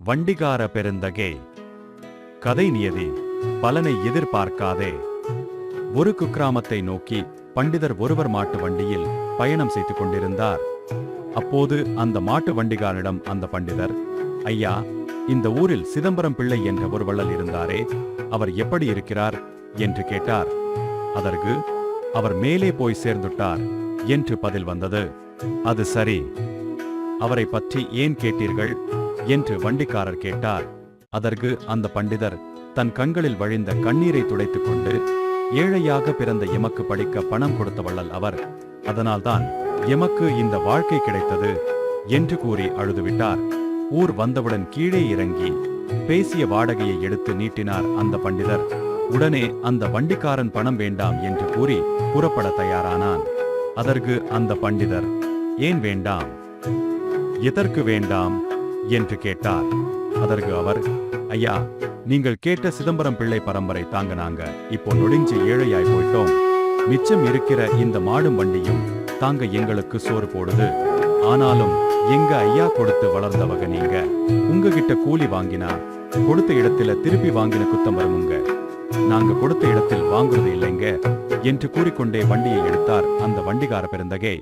வண்டிகார பெருந்தகே. கதை நியதி. பலனை எதிர்பார்க்காதே. ஒரு குக்கிராமத்தை நோக்கி பண்டிதர் ஒருவர் மாட்டு வண்டியில் பயணம் செய்து கொண்டிருந்தார். அப்போது அந்த மாட்டு வண்டிகாரனிடம் அந்த பண்டிதர், ஐயா, இந்த ஊரில் சிதம்பரம் பிள்ளை என்ற ஒரு வள்ளல் இருந்தாரே, அவர் எப்படி இருக்கிறார் என்று கேட்டார். அதற்கு, அவர் மேலே போய் சேர்ந்துட்டார் என்று பதில் வந்தது. அது சரி, அவரை பற்றி ஏன் கேட்டீர்கள் என்று வண்டிக்காரர் கேட்டார். அதற்கு அந்த பண்டிதர் தன் கண்களில் வழிந்த கண்ணீரை துடைத்துக் கொண்டு, ஏழையாக பிறந்த எமக்கு படிக்க பணம் கொடுத்த வள்ளல் அவர், அதனால்தான் எமக்கு இந்த வாழ்க்கை கிடைத்தது என்று கூறி அழுதுவிட்டார். ஊர் வந்தவுடன் கீழே இறங்கி பேசிய வாடகையை எடுத்து நீட்டினார் அந்த பண்டிதர். உடனே அந்த வண்டிக்காரன் பணம் வேண்டாம் என்று கூறி புறப்பட தயாரானான். அதற்கு அந்த பண்டிதர், ஏன் வேண்டாம், எதற்கு வேண்டாம் என்று கேட்டார். அதற்கு அவர், ஐயா, நீங்கள் கேட்ட சிதம்பரம் பிள்ளை பரம்பரை தாங்க நாங்க இப்போ நொடிஞ்சு ஏழையாய் போயிட்டோம். மிச்சம் இருக்கிற இந்த மாடும் வண்டியும் தாங்க எங்களுக்கு சோறு போடுது. ஆனாலும் எங்க ஐயா கொடுத்து வளர்ந்தவங்க நீங்க. உங்ககிட்ட கூலி வாங்கினா கொடுத்த இடத்துல திருப்பி வாங்கின குத்தம் வருமுங்க. நாங்க கொடுத்த இடத்தில் வாங்குறது இல்லைங்க என்று கூறிக்கொண்டே வண்டியை எடுத்தார் அந்த வண்டிகார பெருந்தகை.